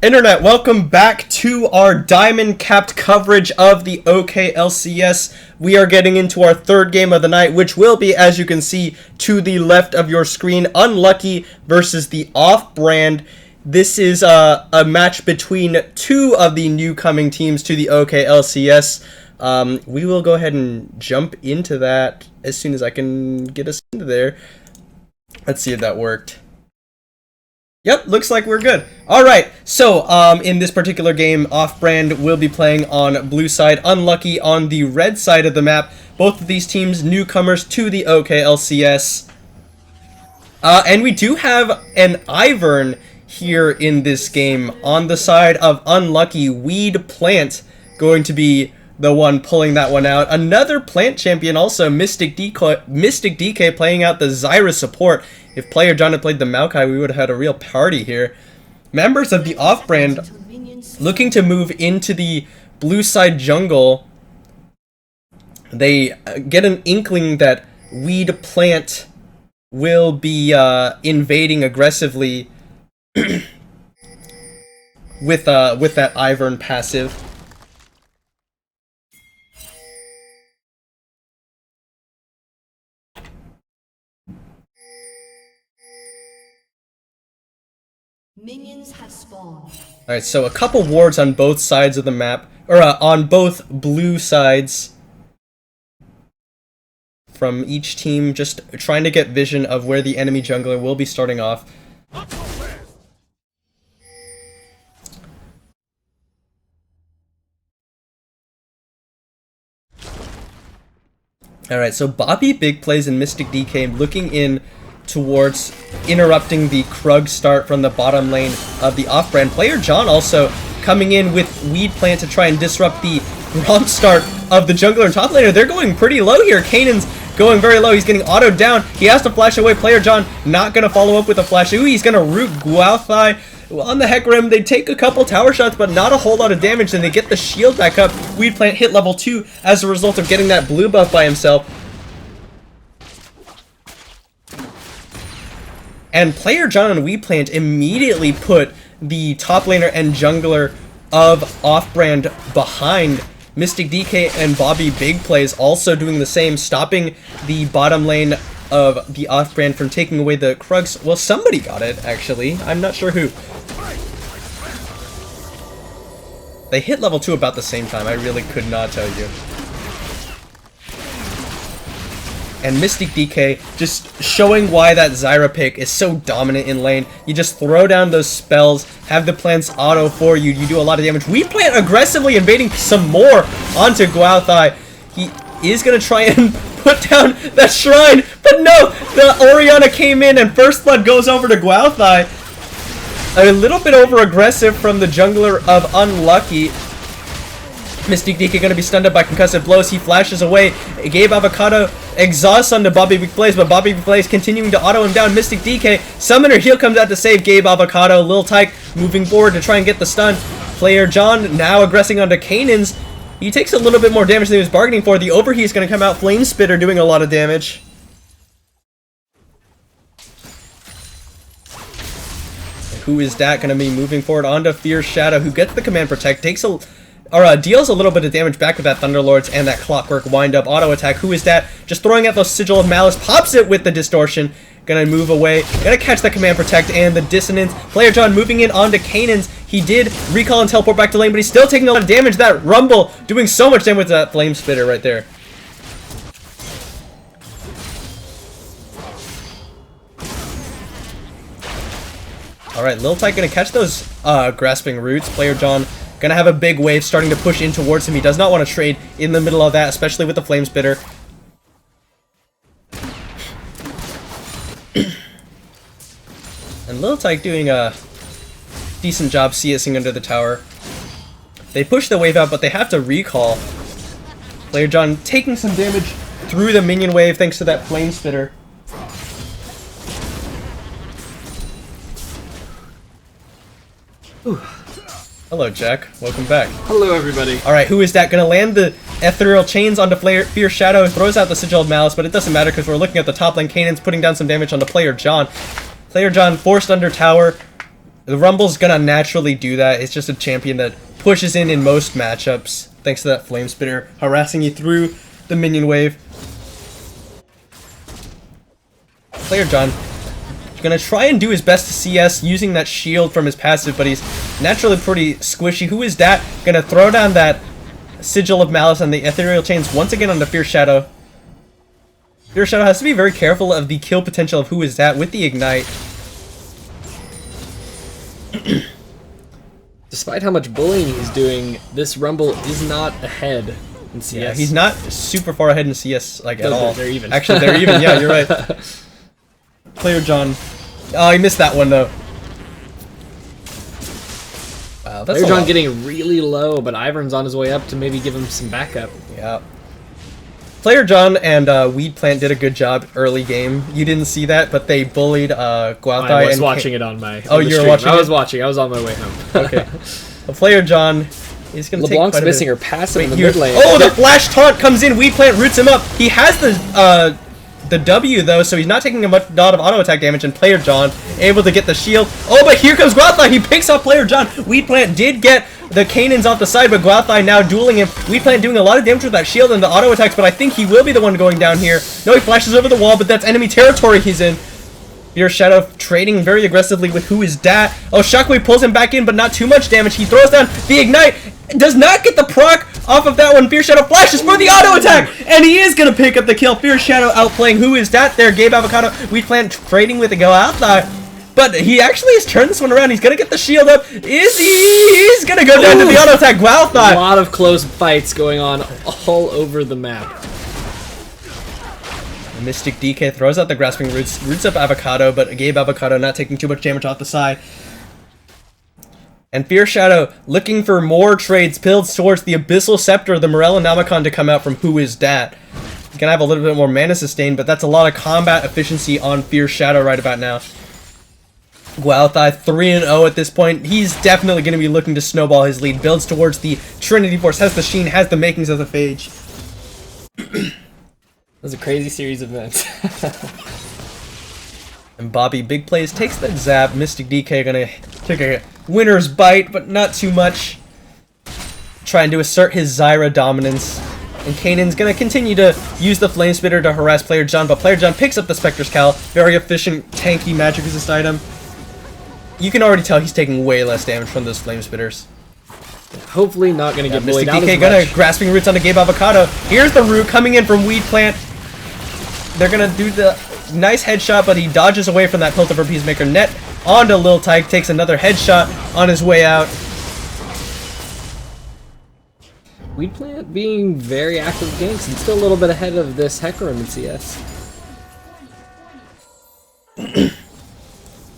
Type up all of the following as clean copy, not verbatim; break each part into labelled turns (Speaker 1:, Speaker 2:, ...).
Speaker 1: Internet, welcome back to our diamond-capped coverage of the OKLCS. We are getting into our third game of the night, which will be, as you can see, to the left of your screen, UNLKY versus the Off-Brand. This is a match between two of the new coming teams to the OKLCS. We will go ahead and jump into that as soon as I can get us into there. Let's see if that worked. Yep, looks like we're good. Alright, so in this particular game, Off-Brand will be playing on blue side, UNLKY on the red side of the map. Both of these teams newcomers to the OKLCS. And we do have an Ivern here in this game. On the side of UNLKY, Weed Plant going to be the one pulling that one out. Another plant champion also, Mystic DK playing out the Zyra support. If Player John had played the Maokai, we would have had a real party here. Members of the Off-Brand looking to move into the blue side jungle. They get an inkling that Weed Plant will be invading aggressively with that Ivern passive.
Speaker 2: Minions have spawned.
Speaker 1: Alright, so a couple wards on both sides of the map, or on both blue sides from each team, just trying to get vision of where the enemy jungler will be starting off. Alright, so Bobby Big Plays and Mystic DK looking in towards interrupting the Krug start from the bottom lane of the Off-Brand. Player John also coming in with Weed Plant to try and disrupt the romp start of the jungler and top laner. They're going pretty low here. Kanan's going very low. He's getting autoed down. He has to flash away. Player John not going to follow up with a flash. Ooh, he's going to root UNLKY on the Heck Rim. They take a couple tower shots, but not a whole lot of damage, and they get the shield back up. Weed Plant hit level 2 as a result of getting that blue buff by himself. And Player John and Weed Plant immediately put the top laner and jungler of Off-Brand behind. Mystic DK and Bobby Big Plays also doing the same, stopping the bottom lane of the Off-Brand from taking away the Krugs. Well, somebody got it, actually. I'm not sure who. They hit level 2 about the same time. I really could not tell you. And Mystic DK just showing why that Zyra pick is so dominant in lane. You just throw down those spells, have the plants auto for you, you do a lot of damage. Weed Plant aggressively invading some more onto UNLKY. He is going to try and put down that shrine, but no! The Orianna came in and First Blood goes over to UNLKY. A little bit over aggressive from the jungler of UNLKY. Mystic DK going to be stunned up by concussive blows. He flashes away. Gabe Avocado exhausts onto Bobby Big Plays, but Bobby Big Plays continuing to auto him down. Mystic DK, Summoner Heal comes out to save Gabe Avocado. Lil Tyke moving forward to try and get the stun. Player John now aggressing onto Kanan's. He takes a little bit more damage than he was bargaining for. The overheat is going to come out. Flame Spitter doing a lot of damage. Who is that going to be moving forward onto Fierce Shadow, who gets the Command Protect, takes a... deals a little bit of damage back with that Thunderlords and that Clockwork wind-up auto attack. Who is that? Just throwing out those Sigil of Malice, pops it with the Distortion. Gonna move away, gonna catch the Command Protect and the Dissonance. Player John moving in onto Kanan's. He did recall and teleport back to lane, but he's still taking a lot of damage. That Rumble doing so much damage with that Flame Spitter right there. Alright, Lil Tyke gonna catch those Grasping Roots. Player John gonna have a big wave starting to push in towards him. He does not want to trade in the middle of that, especially with the Flame Spitter. And Lil Tyke doing a decent job CSing under the tower. They push the wave out, but they have to recall. Player John taking some damage through the minion wave thanks to that Flame Spitter. Ooh. Hello, Jack. Welcome back.
Speaker 3: Hello, everybody.
Speaker 1: Alright, who is that? Gonna land the Ethereal Chains onto Fierce Shadow, throws out the Sigil of Malice, but it doesn't matter because we're looking at the top lane. Kanan's putting down some damage onto Player John. Player John forced under tower, The Rumble's gonna naturally do that. It's just a champion that pushes in most matchups, thanks to that Flame Spitter harassing you through the minion wave. Player John gonna try and do his best to CS using that shield from his passive, but he's naturally pretty squishy. Who is that? Gonna throw down that Sigil of Malice and the Ethereal Chains once again on the Fierce Shadow. Fierce Shadow has to be very careful of the kill potential of Who is that with the Ignite.
Speaker 3: Despite how much bullying he's doing, this Rumble is not ahead in CS.
Speaker 1: Yeah, he's not super far ahead in CS like at
Speaker 3: No,
Speaker 1: all.
Speaker 3: they're even.
Speaker 1: Actually, they're even. Yeah, you're right. Player John. Oh, he missed that one though. Wow, that's
Speaker 3: Player
Speaker 1: a
Speaker 3: John
Speaker 1: lot.
Speaker 3: getting really low, but Ivern's on his way up to maybe give him some backup.
Speaker 1: Yeah. Player John and Weed Plant did a good job early game. You didn't see that, but they bullied Gualthai.
Speaker 3: I was
Speaker 1: and
Speaker 3: watching it on my.
Speaker 1: Oh,
Speaker 3: on the
Speaker 1: you were
Speaker 3: stream.
Speaker 1: watching
Speaker 3: I was
Speaker 1: it?
Speaker 3: watching. I was on my way home.
Speaker 1: Okay. Well, Player John is going to take
Speaker 3: LeBlanc's
Speaker 1: quite a
Speaker 3: missing
Speaker 1: bit.
Speaker 3: her passive in the
Speaker 1: Here-
Speaker 3: mid lane.
Speaker 1: Oh, the flash taunt comes in. Weed Plant roots him up. He has the W though, so he's not taking a lot of auto attack damage. And Player John able to get the shield. Oh, but here comes Gualthai. He picks off Player John. Weed Plant did get the Canaans off the side, but Gualthai now dueling him. Weed Plant doing a lot of damage with that shield and the auto attacks, but I think he will be the one going down here. No, he flashes over the wall, but that's enemy territory he's in. Fierce Shadow trading very aggressively with Who is that? Oh, Shockwave pulls him back in, but not too much damage. He throws down the Ignite. Does not get the proc off of that one. Fierce Shadow flashes for the auto attack, and he is going to pick up the kill. Fierce Shadow outplaying Who is that there. Gabe Avocado, Weed Plant trading with the Gualthai. But he actually has turned this one around. He's going to get the shield up. Is he? He's going to go down to the auto attack.
Speaker 3: A
Speaker 1: Gualthai.
Speaker 3: lot of close fights going on all over the map.
Speaker 1: Mystic DK throws out the Grasping roots up Avocado, but Gabe Avocado not taking too much damage off the side. And Fierce Shadow looking for more trades, builds towards the Abyssal Scepter, the Morellonomicon to come out from Who is that? Gonna have a little bit more mana sustain, but that's a lot of combat efficiency on Fierce Shadow right about now. Gualthai 3-0 at this point. He's definitely going to be looking to snowball his lead. Builds towards the Trinity Force, has the Sheen, has the makings of the Phage.
Speaker 3: That was a crazy series of events.
Speaker 1: And Bobby big plays, takes that zap. Mystic DK gonna take a winner's bite, but not too much. Trying to assert his Zyra dominance. And Kanan's gonna continue to use the Flame Spitter to harass Player John, but Player John picks up the Spectre's Cowl. Very efficient, tanky magic resist item. You can already tell he's taking way less damage from those Flame Spitters.
Speaker 3: Hopefully not going to get bullied
Speaker 1: Mystic
Speaker 3: out
Speaker 1: DK
Speaker 3: as
Speaker 1: gonna
Speaker 3: much.
Speaker 1: Grasping Roots onto Gabe Avocado. Here's the root coming in from Weed Plant. They're gonna do the nice headshot, but he dodges away from that Piltover Peacemaker. Net onto Lil Tyke, takes another headshot on his way out.
Speaker 3: Weed Plant being very active games and still a little bit ahead of this Hecarim in CS.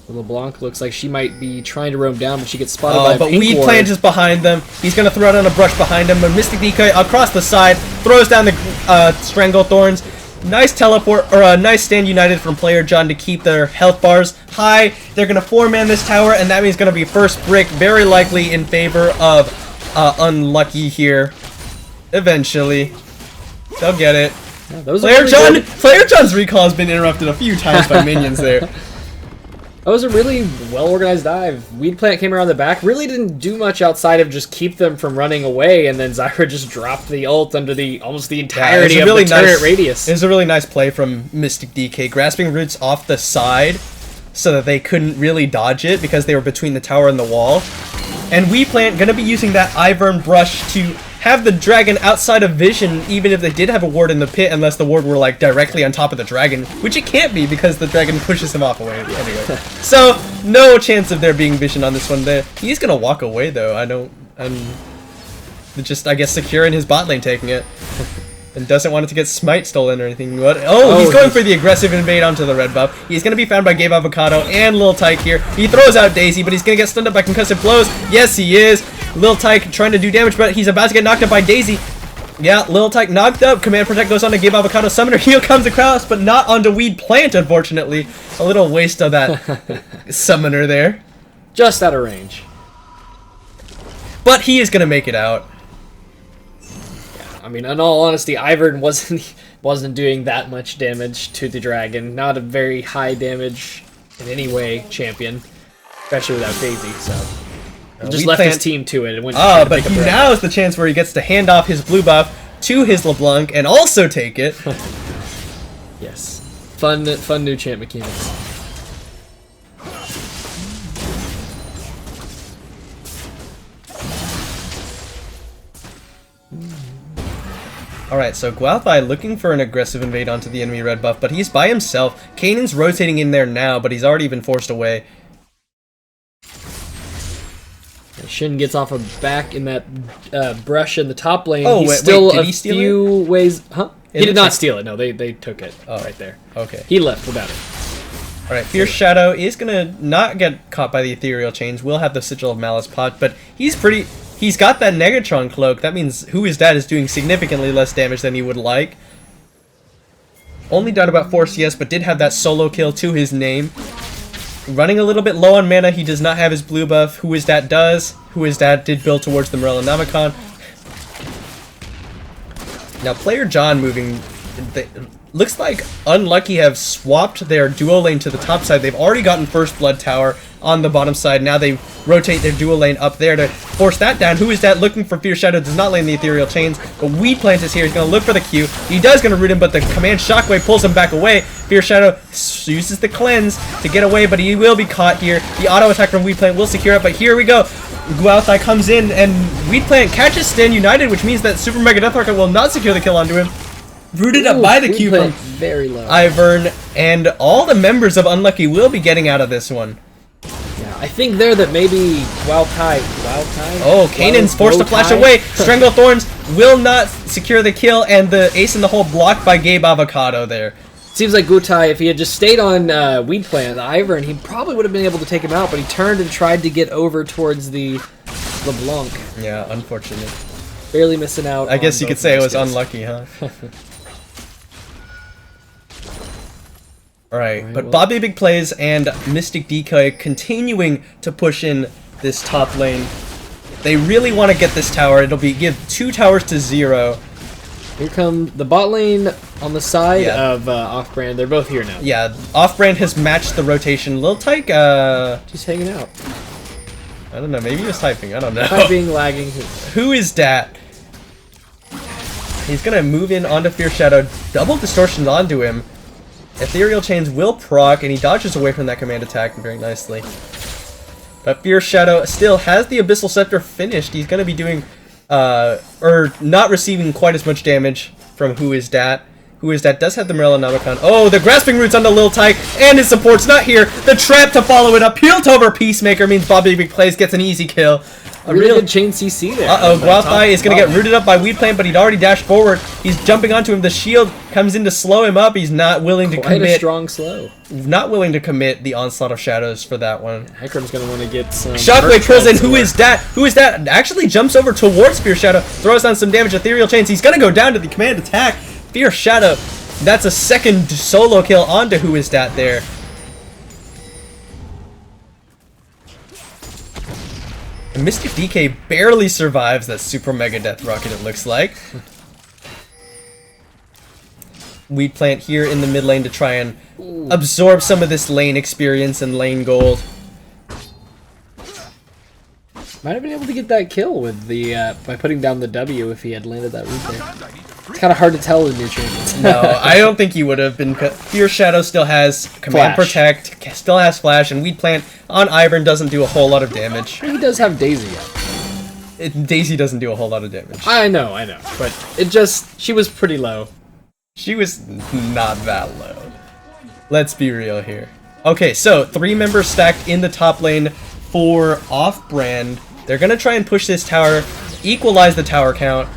Speaker 3: LeBlanc looks like she might be trying to roam down, but she gets spotted by a
Speaker 1: But
Speaker 3: pink
Speaker 1: Weed
Speaker 3: ward.
Speaker 1: Plant is behind them. He's gonna throw down a brush behind him, but Mystic DK across the side throws down the Strangle Thorns. Nice teleport, or a nice stand united from Player John to keep their health bars high. They're gonna 4-man this tower, and that means gonna be first brick, very likely in favor of Unlucky here. Eventually, they'll get it.
Speaker 3: Yeah, those are
Speaker 1: Player
Speaker 3: really
Speaker 1: John,
Speaker 3: good.
Speaker 1: Player John's recall has been interrupted a few times by minions there.
Speaker 3: That was a really well-organized dive. Weed Plant came around the back, really didn't do much outside of just keep them from running away, and then Zyra just dropped the ult under the almost the entirety of the turret radius.
Speaker 1: It was a really nice play from Mystic DK, grasping roots off the side so that they couldn't really dodge it because they were between the tower and the wall. And Weed Plant gonna be using that Ivern brush to have the dragon outside of vision, even if they did have a ward in the pit, unless the ward were like directly on top of the dragon, which it can't be because the dragon pushes him off away anyway. So no chance of there being vision on this one. There, he's gonna walk away though. I'm just I guess securing his bot lane, taking it, and doesn't want it to get smite stolen or anything. What? Oh, he's going for the aggressive invade onto the red buff. He's gonna be found by Gabe Avocado and Lil Tyke here. He throws out Daisy, but he's gonna get stunned up by concussive blows. Yes, he is. Lil Tyke trying to do damage, but he's about to get knocked up by Daisy. Yeah, Lil Tyke knocked up. Command Protect goes on to Gabe Avocado. Summoner Heal comes across, but not onto Weed Plant, unfortunately. A little waste of that Summoner there.
Speaker 3: Just out of range.
Speaker 1: But he is gonna make it out.
Speaker 3: I mean, in all honesty, Ivern wasn't doing that much damage to the dragon. Not a very high damage in any way champion. especially without Daisy. So just
Speaker 1: Weed
Speaker 3: left
Speaker 1: Plant...
Speaker 3: his team to it. And went
Speaker 1: Oh, but now is the chance where he gets to hand off his blue buff to his LeBlanc and also take it.
Speaker 3: Yes, fun new champ mechanics.
Speaker 1: Alright, so Gualthai looking for an aggressive invade onto the enemy red buff, but he's by himself. Kanan's rotating in there now, but he's already been forced away.
Speaker 3: Shin gets off of back in that brush in the top lane.
Speaker 1: Oh,
Speaker 3: He's still
Speaker 1: did
Speaker 3: a
Speaker 1: he steal
Speaker 3: few ways... Huh?
Speaker 1: It
Speaker 3: He did not
Speaker 1: looks like-
Speaker 3: steal it. No, they took it right there.
Speaker 1: Okay.
Speaker 3: He left without it.
Speaker 1: Alright, Fierce Shadow is gonna not get caught by the Ethereal Chains. Will have the Sigil of Malice pot, but he's got that Negatron cloak. That means Who Is That is doing significantly less damage than he would like. Only died about 4 CS, but did have that solo kill to his name. Running a little bit low on mana, he does not have his blue buff. Who Is That does. Who Is That did build towards the Morellonomicon. Now, player John moving... Looks like UNLKY have swapped their duo lane to the top side. They've already gotten First Blood Tower on the bottom side. Now they rotate their duo lane up there to force that down. Who Is That looking for Fierce Shadow? Does not lane the Ethereal Chains, but Weed Plant is here. He's going to look for the Q. He does going to root him, but the Command Shockwave pulls him back away. Fierce Shadow uses the Cleanse to get away, but he will be caught here. The auto attack from Weed Plant will secure it, but here we go. Gualthai comes in, and Weed Plant catches Stand United, which means that Super Mega Death Rocket will not secure the kill onto him. Rooted up by the Q from
Speaker 3: very low.
Speaker 1: Ivern, and all the members of UNLKY will be getting out of this one.
Speaker 3: Yeah, I think there that maybe Gualthai.
Speaker 1: Oh, Kanan's forced to flash away. Strangle Thorns will not secure the kill, and the ace in the hole blocked by Gabe Avocado there.
Speaker 3: Seems like Gualthai, if he had just stayed on Weed Plant, the Ivern, he probably would have been able to take him out, but he turned and tried to get over towards the LeBlanc.
Speaker 1: Yeah, unfortunate.
Speaker 3: Barely missing out.
Speaker 1: I guess you could say it was unlucky, huh? Alright, but Bobby Big Plays and Mystic Decoy continuing to push in this top lane. They really want to get this tower. It'll be give 2 towers to 0.
Speaker 3: Here come the bot lane on the side of Off-Brand. They're both here now.
Speaker 1: Yeah, Off-Brand has matched the rotation. Lil Tyke,
Speaker 3: just hanging out.
Speaker 1: I don't know, maybe he was typing, I don't know.
Speaker 3: Typing, lagging.
Speaker 1: Who Is That? He's gonna move in onto Fierce Shadow, double distortions onto him. Ethereal Chains will proc, and he dodges away from that command attack very nicely. But Fierce Shadow still has the Abyssal Scepter finished. He's gonna be doing, or not receiving quite as much damage from Who Is That. Who Is That does have the Morellonomicon. Oh, the Grasping Roots on the Lil Tyke, and his support's not here. The trap to follow it up. Healed over Peacemaker means Bobby Big Plays gets an easy kill.
Speaker 3: A really good chain CC there.
Speaker 1: Uh-oh, Gualthai is going to get rooted up by Weed Plant, but he'd already dashed forward. He's jumping onto him. The shield comes in to slow him up. He's not willing to commit.
Speaker 3: A strong slow.
Speaker 1: Not willing to commit the Onslaught of Shadows for that one.
Speaker 3: Heckram's going to want to get some...
Speaker 1: Shockwave pulls in. Who Is That? Who Is That? Actually jumps over towards Fierce Shadow, throws down some damage. Ethereal Chains. He's going to go down to the command attack. Fierce Shadow. That's a second solo kill onto Who Is That there. And Mystic DK barely survives that Super Mega Death Rocket, it looks like. Weed Plant here in the mid lane to try and absorb some of this lane experience and lane gold.
Speaker 3: Might have been able to get that kill with the by putting down the W if he had landed that root there. It's kind of hard to tell in new champions.
Speaker 1: No, I don't think he would have been. Fierce Shadow still has Command Protect, still has Flash, and Weed Plant on Ivern doesn't do a whole lot of damage.
Speaker 3: He does have Daisy yet.
Speaker 1: Daisy doesn't do a whole lot of damage.
Speaker 3: I know, but it just, she was pretty low.
Speaker 1: She was not that low. Let's be real here. Okay, so 3 members stacked in the top lane for Off-Brand. They're gonna try and push this tower, equalize the tower count.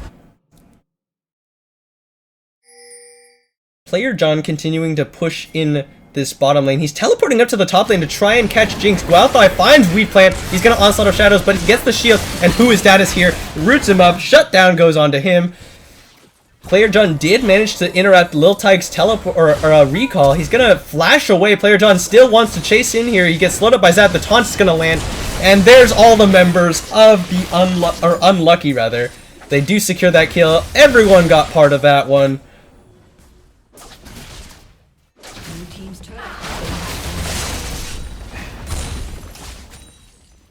Speaker 1: Player John continuing to push in this bottom lane. He's teleporting up to the top lane to try and catch Jinx. Gualthai finds Weed Plant. He's going to Onslaught of Shadows, but he gets the shield, and Who Is That is here. Roots him up. Shutdown goes on to him. Player John did manage to interrupt Lil Tyke's teleport or recall. He's going to flash away. Player John still wants to chase in here. He gets slowed up by Zap. The taunt is going to land. And there's all the members of the UNLKY rather. They do secure that kill. Everyone got part of that one.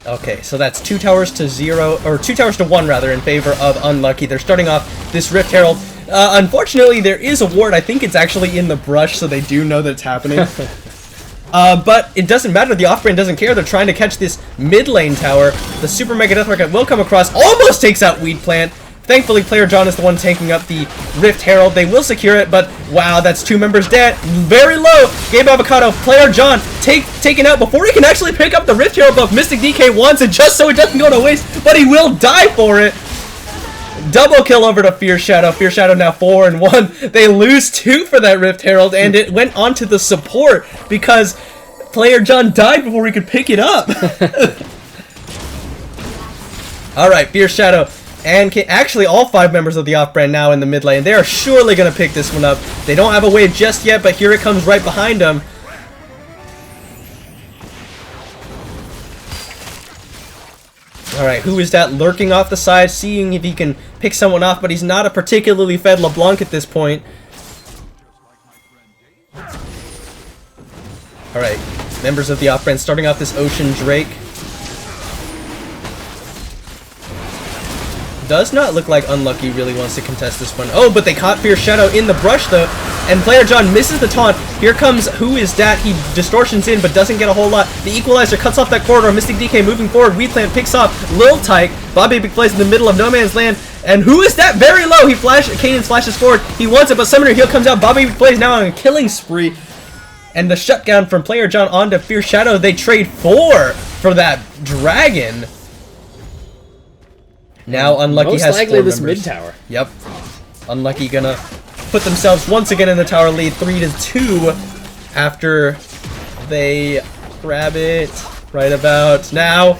Speaker 1: Okay, so that's 2 towers to 0, or 2 towers to 1 rather, in favor of Unlucky. They're starting off this Rift Herald. Unfortunately, there is a ward. I think it's actually in the brush, so they do know that it's happening. But it doesn't matter. The off-brand doesn't care. They're trying to catch this mid lane tower. The Super Mega Death Rocket will come across. Almost takes out Weed Plant. Thankfully, Player John is the one taking up the Rift Herald. They will secure it, but wow, that's 2 members dead. Very low. Gabe Avocado, Player John taken out before he can actually pick up the Rift Herald buff. Mystic DK wants it just so it doesn't go to waste, but he will die for it. Double kill over to Fierce Shadow. Fierce Shadow now 4 and 1. They lose 2 for that Rift Herald, and it went on to the support because Player John died before he could pick it up. Alright, Fierce Shadow. And actually, all 5 members of the off-brand now in the mid lane. They are surely going to pick this one up. They don't have a wave just yet, but here it comes right behind them. Alright, who is that lurking off the side, seeing if he can pick someone off, but he's not a particularly fed LeBlanc at this point. Alright, members of the off-brand starting off this Ocean Drake. Does not look like Unlucky really wants to contest this one. Oh, but they caught Fierce Shadow in the brush, though. And Player John misses the taunt. Here comes Who Is That? He distortions in, but doesn't get a whole lot. The Equalizer cuts off that corridor. Mystic DK moving forward. Weed Plant picks off Lil Tyke. Bobby Big plays in the middle of no man's land. And Who Is That? Very low. Kanan flashes forward. He wants it, but Summoner Heal comes out. Bobby Big plays now on a killing spree. And the shutdown from Player John onto Fierce Shadow. They trade 4 for that dragon. Now Unlucky
Speaker 3: most
Speaker 1: has
Speaker 3: likely
Speaker 1: 4
Speaker 3: this
Speaker 1: members.
Speaker 3: mid tower.
Speaker 1: Yep. Unlucky gonna put themselves once again in the tower lead, 3-2, after they grab it right about now.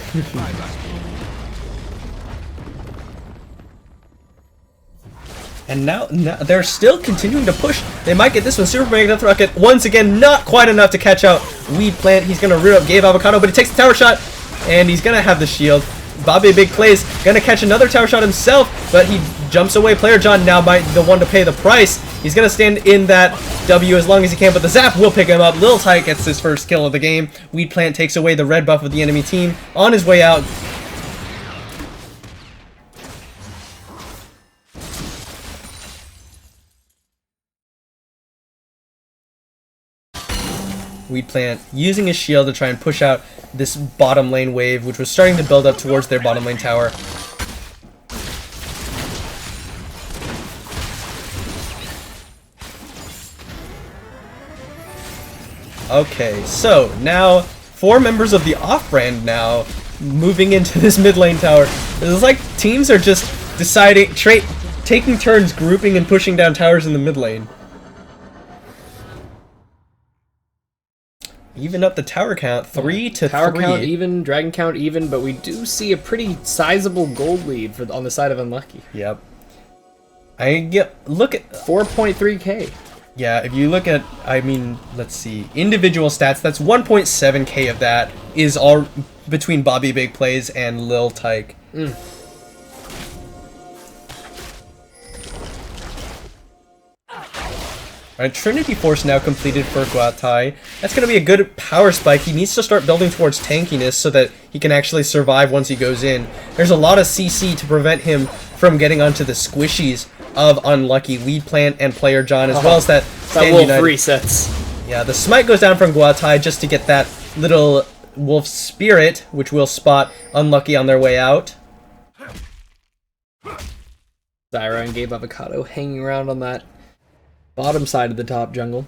Speaker 1: And now they're still continuing to push. They might get this one. Super Mega Death Rocket once again, not quite enough to catch out Weed Plant. He's gonna rear up Gabe Avocado, but he takes the tower shot, and he's gonna have the shield. Bobby Big plays, gonna catch another tower shot himself, but he jumps away. Player John now might be the one to pay the price. He's gonna stand in that W as long as he can, but the Zap will pick him up. Lil Tyke gets his first kill of the game. Weed Plant takes away the red buff of the enemy team. On his way out, Weed Plant using his shield to try and push out this bottom lane wave, which was starting to build up towards their bottom lane tower. Okay, so now 4 members of the off-brand now moving into this mid lane tower. It's like teams are just deciding, taking turns grouping and pushing down towers in the mid lane. Even up the tower count, 3-3.
Speaker 3: Tower count even, dragon count even, but we do see a pretty sizable gold lead on the side of Unlucky.
Speaker 1: Yep. Look at
Speaker 3: 4.3k.
Speaker 1: Yeah, if you look at, I mean, let's see, individual stats, that's 1.7k of that is all between Bobby Big Plays and Lil Tyke. Alright, Trinity Force now completed for Guatai. That's going to be a good power spike. He needs to start building towards tankiness so that he can actually survive once he goes in. There's a lot of CC to prevent him from getting onto the squishies of Unlucky, Weed Plant, and Player John, as well as that
Speaker 3: wolf resets.
Speaker 1: Yeah, the smite goes down from Guatai just to get that little wolf spirit, which will spot Unlucky on their way out.
Speaker 3: Zyra and Gabe Avocado hanging around on that bottom side of the top jungle.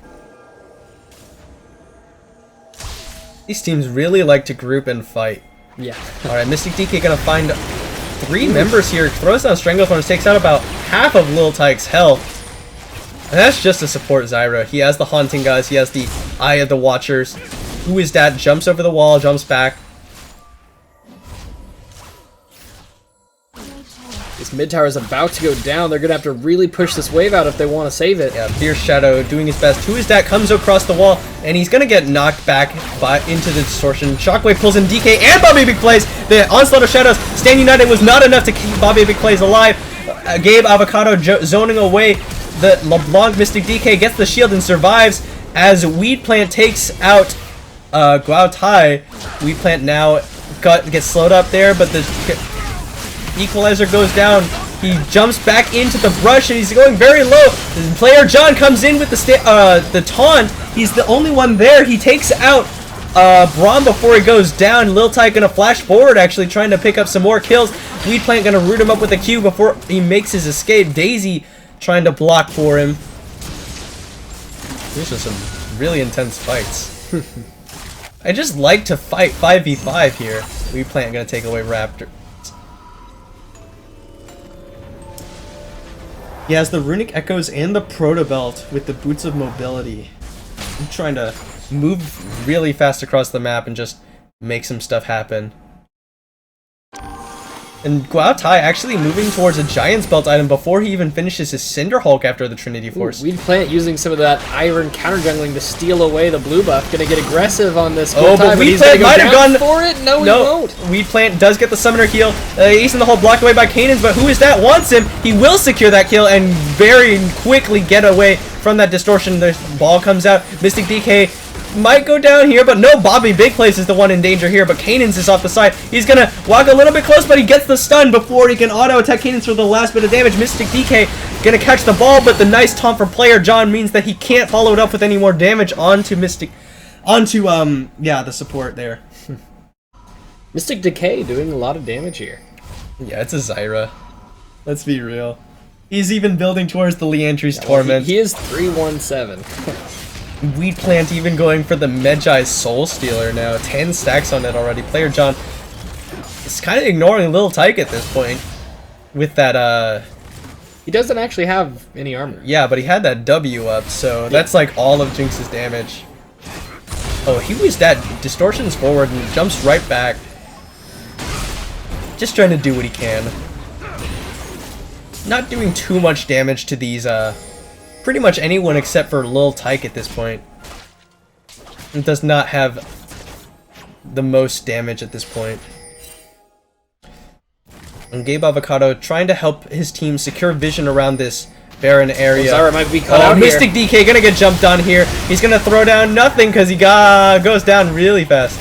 Speaker 1: These teams really like to group and fight.
Speaker 3: Yeah.
Speaker 1: Alright, Mystic DK gonna find 3 members here, throws down Stranglethorns, takes out about half of Lil Tyke's health. And that's just to support Zyra. He has the Haunting Guys, he has the Eye of the Watchers. Who Is That? Jumps over the wall, jumps back.
Speaker 3: This mid tower is about to go down. They're going to have to really push this wave out if they want to save it.
Speaker 1: Yeah, Fierce Shadow doing his best. Who Is That? Comes across the wall, and he's going to get knocked back into the distortion. Shockwave pulls in DK and Bobby Big Plays. The Onslaught of Shadows, Stand United was not enough to keep Bobby Big Plays alive. Gabe Avocado zoning away. The LeBlanc Mystic DK gets the shield and survives as Weed Plant takes out Guao Tai. Weed Plant now gets slowed up there, but the equalizer goes down. He jumps back into the brush, and he's going very low. Player John comes in with the taunt. He's the only one there. He takes out Braum before he goes down. UNLKY gonna flash forward, actually trying to pick up some more kills. Weedplant gonna root him up with a Q before he makes his escape. Daisy trying to block for him. These are some really intense fights. I just like to fight 5v5 here. Weedplant gonna take away Raptor. He has the Runic Echoes and the Proto Belt with the Boots of Mobility. I'm trying to move really fast across the map and just make some stuff happen. And UNLKY actually moving towards a Giant's Belt item before he even finishes his Cinder Hulk after the Trinity Force.
Speaker 3: Weedplant using some of that Iron counter jungling to steal away the blue buff. Gonna get aggressive on this.
Speaker 1: Oh, but Weedplant might have gone
Speaker 3: for it. No, he won't.
Speaker 1: Weedplant does get the Summoner heal. Ace in the hole blocked away by Kanans, but who is that? Wants him. He will secure that kill and very quickly get away from that distortion. The ball comes out. Mystic DK might go down here, but no, Bobby Big Place is the one in danger here, but Kanans is off the side. He's gonna walk a little bit close, but he gets the stun before he can auto-attack Kanans for the last bit of damage. Mystic DK gonna catch the ball, but the nice taunt from Player John means that he can't follow it up with any more damage onto the support there.
Speaker 3: Mystic Decay doing a lot of damage here.
Speaker 1: Yeah, it's a Zyra. Let's be real. He's even building towards the Leandry's Torment.
Speaker 3: He is 317.
Speaker 1: Weedplant even going for the Medjai's Soul Stealer now. 10 stacks on it already. Player John is kind of ignoring UNLKY at this point with that,
Speaker 3: He doesn't actually have any armor.
Speaker 1: Yeah, but he had that W up, so that's like all of Jinx's damage. Oh, he was that distortions forward and jumps right back. Just trying to do what he can. Not doing too much damage to these, pretty much anyone except for UNLKY at this point. It does not have the most damage at this point. And Gabe Avocado trying to help his team secure vision around this Baron area.
Speaker 3: Zyra might be caught out
Speaker 1: Mystic
Speaker 3: here.
Speaker 1: DK gonna get jumped on here. He's gonna throw down nothing because he goes down really fast.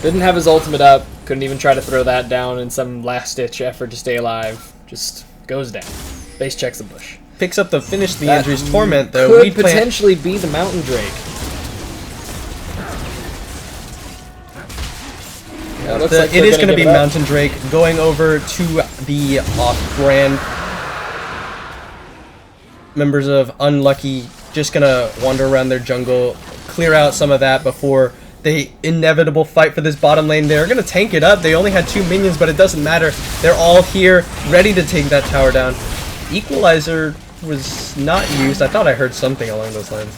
Speaker 3: Didn't have his ultimate up. Couldn't even try to throw that down in some last-ditch effort to stay alive. Just goes down. Base checks the bush.
Speaker 1: Picks up the finish Leandry's Torment though.
Speaker 3: Could potentially be the Mountain Drake. Yeah,
Speaker 1: It is going to be Mountain Drake going over to the off-brand members of UNLKY. Just going to wander around their jungle, clear out some of that before the inevitable fight for this bottom lane. They're going to tank it up. They only had 2 minions, but it doesn't matter. They're all here, ready to take that tower down. Equalizer was not used. I thought I heard something along those lines.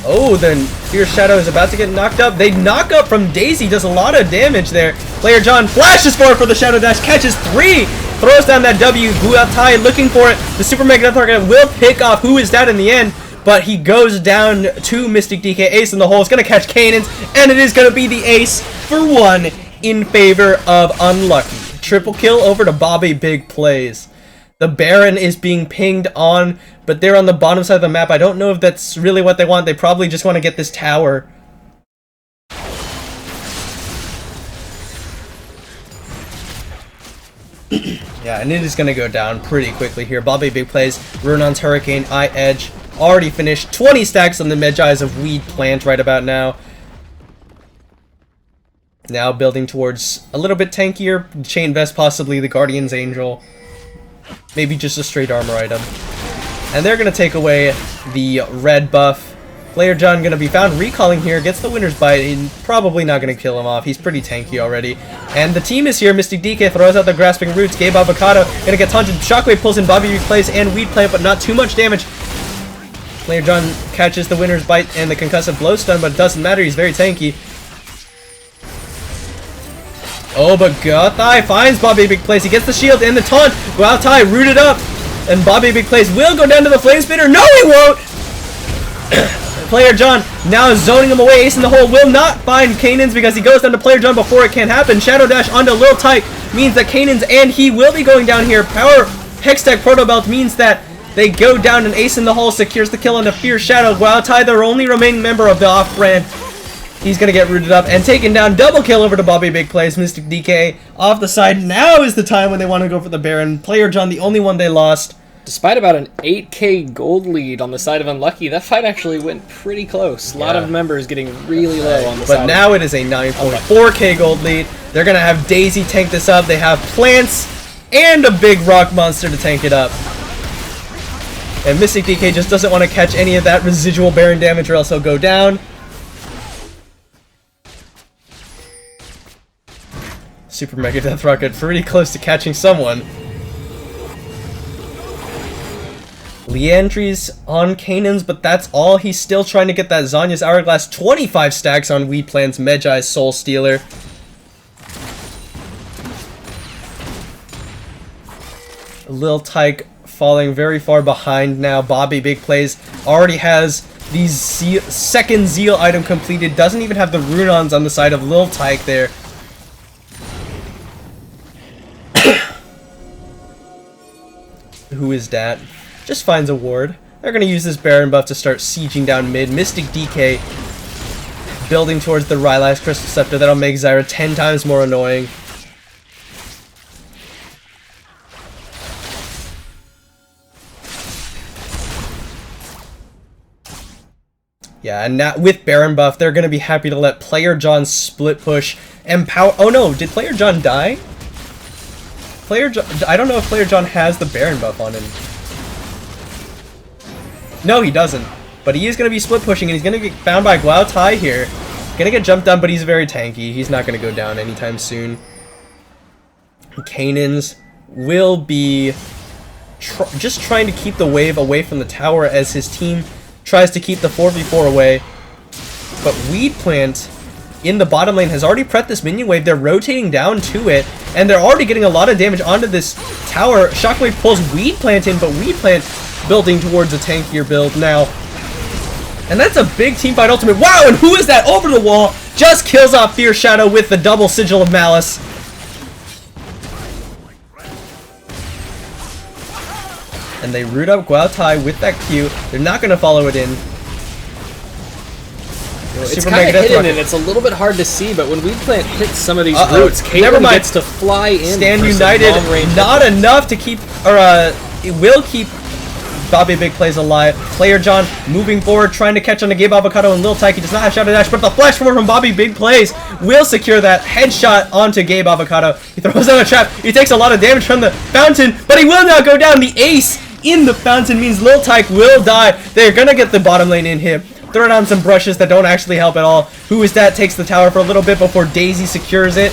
Speaker 1: Oh, then Fierce Shadow is about to get knocked up. They knock up from Daisy, does a lot of damage there. Player John flashes forward for the Shadow Dash, catches 3, throws down that W. UNLKY looking for it. The Super Mega Target will pick off who is that in the end, but he goes down to Mystic DK. Ace in the hole is going to catch Kanans, and it is going to be the ace for 1 in favor of UNLKY. Triple kill over to Bobby Big Plays. The Baron is being pinged on, but they're on the bottom side of the map. I don't know if that's really what they want. They probably just want to get this tower. Yeah, and it is going to go down pretty quickly here. Bobby Big Plays, Runon's Hurricane, Edge, already finished. 20 stacks on the Medjai's of Weedplant right about now. Now building towards a little bit tankier. Chain Vest, possibly the Guardian's Angel. Maybe just a straight armor item. And they're going to take away the red buff. Player John going to be found recalling here. Gets the winner's bite. And probably not going to kill him off. He's pretty tanky already. And the team is here. Mystic DK throws out the Grasping Roots. Gabe Avocado going to get taunted. Shockwave pulls in Bobby Replays and Weedplant, but not too much damage. Player John catches the winner's bite and the concussive blow stun, but it doesn't matter. He's very tanky. Oh, but UNLKY finds Bobby Big Plays. He gets the shield and the taunt. UNLKY rooted up. And Bobby Big Plays will go down to the Flame Spitter. No, he won't! Player John now zoning him away. Ace in the hole will not find Kanans because he goes down to Player John before it can happen. Shadow Dash onto UNLKY means that Kanans and he will be going down here. Power Hextech Proto Belt means that They go down, and Ace in the Hole secures the kill on the Fierce Shadow. YLKY, their only remaining member of the off-brand. He's going to get rooted up and taken down. Double kill over to Bobby Big Plays. Mystic DK off the side. Now is the time when they want to go for the Baron. Player John, the only one they lost.
Speaker 3: Despite about an 8k gold lead on the side of UNLKY, that fight actually went pretty close. A lot of members getting really low on the side.
Speaker 1: But now it is a 9.4k gold lead. They're going to have Daisy tank this up. They have plants and a big rock monster to tank it up. And Mystic DK just doesn't want to catch any of that residual Baron damage or else he'll go down. Super Mega Death Rocket pretty close to catching someone. Leandry's on Kanan's, but that's all. He's still trying to get that Zanya's Hourglass. 25 stacks on Weed Plant's Medjai's Soul Stealer. Lil Tyke falling very far behind now. Bobby Big Plays already has the second Zeal item completed. Doesn't even have the Runons on the side of Lil Tyke there. Who is that? Just finds a ward. They're going to use this Baron buff to start sieging down mid. Mystic DK building towards the Rylax Crystal Scepter. That'll make Zyra 10 times more annoying. Yeah, and now with Baron buff, they're going to be happy to let Player John split push and power. Oh no, did Player John die? I don't know if Player John has the Baron buff on him. No, he doesn't. But he is going to be split pushing, and he's going to get found by YLKY here. Going to get jumped down, but he's very tanky. He's not going to go down anytime soon. Kanan's will be just trying to keep the wave away from the tower as his team tries to keep the 4v4 away. But Weed Plant in the bottom lane has already prepped this minion wave. They're rotating down to it, and they're already getting a lot of damage onto this tower. Shockwave pulls Weed Plant in, but Weed Plant building towards a tankier build now. And that's a big teamfight ultimate. Wow, and who is that over the wall? Just kills off Fierce Shadow with the double Sigil of Malice. And they root up YLKY with that Q. They're not going to follow it in.
Speaker 3: It's kind of hidden and it's a little bit hard to see, but when Weed Plant hits some of these roots, Caitlyn gets to fly in.
Speaker 1: Stand United, not enough to keep, or it will keep Bobby Big Plays alive. Player John moving forward, trying to catch on to Gabe Avocado and Lil Tyke. He does not have Shadow Dash, but the flash forward from Bobby Big Plays will secure that headshot onto Gabe Avocado. He throws down a trap. He takes a lot of damage from the fountain, but he will not go down. The ace in the fountain means Lil Tyke will die. They're gonna get the bottom lane in here. Throw down some brushes that don't actually help at all. Who is that? Takes the tower for a little bit before Daisy secures it.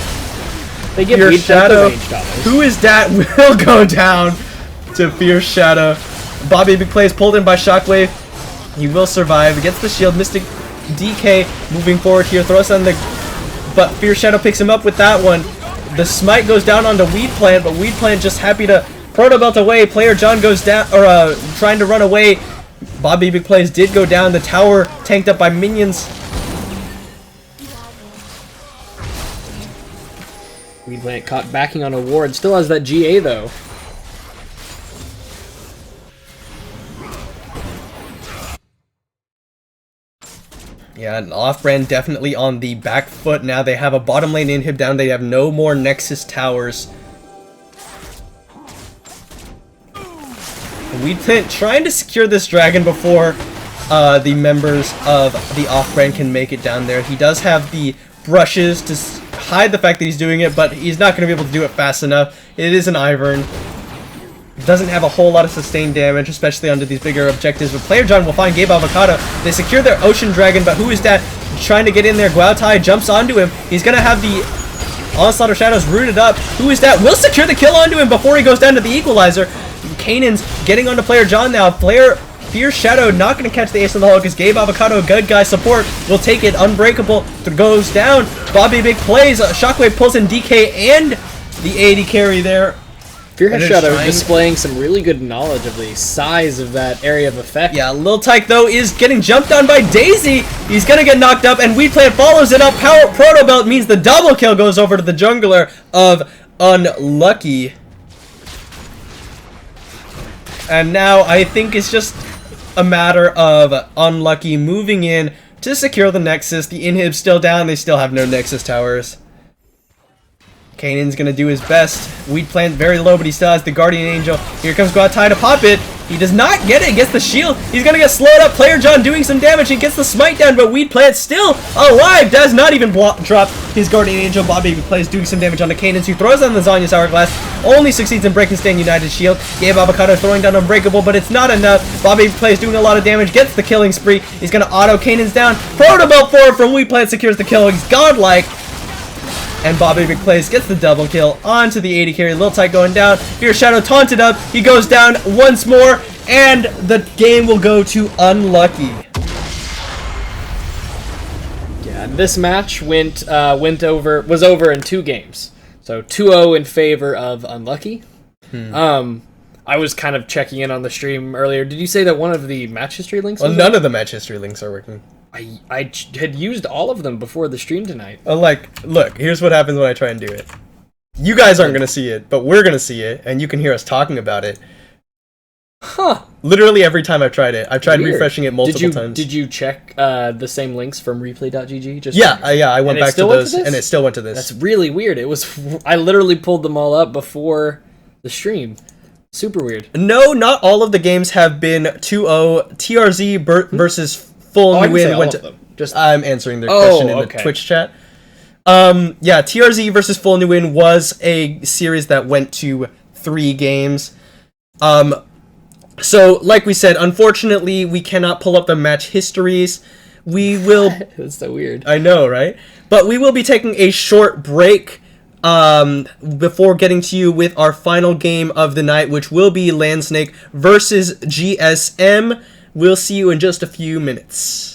Speaker 3: They give
Speaker 1: Fierce Shadow. Who is that? Will go down to Fierce Shadow. Bobby Big Plays pulled in by Shockwave. He will survive. Gets the shield. Mystic DK moving forward here. Throws on the... But Fierce Shadow picks him up with that one. The smite goes down onto Weed Plant, but Weed Plant just happy to Proto Belt away. Player John goes down, or trying to run away. Bobby Big Plays did go down. The tower tanked up by minions.
Speaker 3: Weed Plant caught backing on a ward. Still has that GA though.
Speaker 1: Yeah, and Off-Brand definitely on the back foot now. They have a bottom lane inhib down. They have no more Nexus towers. Weed Plant trying to secure this dragon before the members of the Off-Brand can make it down there. He does have the brushes to hide the fact that he's doing it, but he's not going to be able to do it fast enough. It is an Ivern. Doesn't have a whole lot of sustained damage, especially under these bigger objectives. But Player John will find Gabe Avocado. They secure their Ocean Dragon, but who is that trying to get in there? YLKY jumps onto him. He's going to have the Onslaught of Shadows rooted up. Who is that? Will secure the kill onto him before he goes down to the Equalizer. Kanan's getting onto Player John now. Fierce Shadow not going to catch the ace in the hole because Gabe Avocado, good guy support, will take it. Unbreakable goes down. Bobby Big Plays. Shockwave pulls in DK and the AD carry there.
Speaker 3: Fierce Shadow displaying some really good knowledge of the size of that area of effect.
Speaker 1: Yeah, Lil Tyke, though, is getting jumped on by Daisy. He's going to get knocked up, and Weed Plant follows it up. Power Proto Belt means the double kill goes over to the jungler of UNLKY. And now I think it's just a matter of Unlucky moving in to secure the Nexus. The inhib's still down. They still have no Nexus towers. Kanan's gonna do his best. Weed Plant very low, but he still has the Guardian Angel. Here comes Guatai to pop it. He does not get it. Gets the shield. He's gonna get slowed up. Player John doing some damage. He gets the smite down, but Weed Plant still alive. Does not even drop his Guardian Angel. Bob Baby plays doing some damage on the Kanans, who throws on the Zanya's Hourglass. Only succeeds in breaking Stand United shield. Gabe Avocado throwing down Unbreakable, but it's not enough. Bob Baby plays doing a lot of damage. Gets the killing spree. He's gonna auto Kanan's down. Proto Belt forward from Weed Plant secures the kill. He's godlike. And Bobby Big Plays gets the double kill onto the 80 carry. Lil Tight going down. Here Shadow taunted up. He goes down once more. And the game will go to Unlucky.
Speaker 3: Yeah, this match was over in 2 games. So 2-0 in favor of Unlucky. I was kind of checking in on the stream earlier. Did you say that one of the match history links?
Speaker 1: Well, none of the match history links are working.
Speaker 3: I had used all of them before the stream tonight.
Speaker 1: Look, here's what happens when I try and do it. You guys aren't going to see it, but we're going to see it, and you can hear us talking about it.
Speaker 3: Huh.
Speaker 1: Literally every time I've tried it. I've tried refreshing it multiple times.
Speaker 3: Did you check the same links from replay.gg?
Speaker 1: Yeah, I went back to those, and it still went to this.
Speaker 3: That's really weird. I literally pulled them all up before the stream. Super weird.
Speaker 1: No, not all of the games have been 2-0. TRZ versus Full New Win went to... I'm answering their question in the Twitch chat. Yeah, TRZ versus Full New Win was a series that went to 3 games. So, like we said, unfortunately, we cannot pull up the match histories. We will...
Speaker 3: That's so weird.
Speaker 1: I know, right? But we will be taking a short break before getting to you with our final game of the night, which will be Landsnake versus GSM. We'll see you in just a few minutes.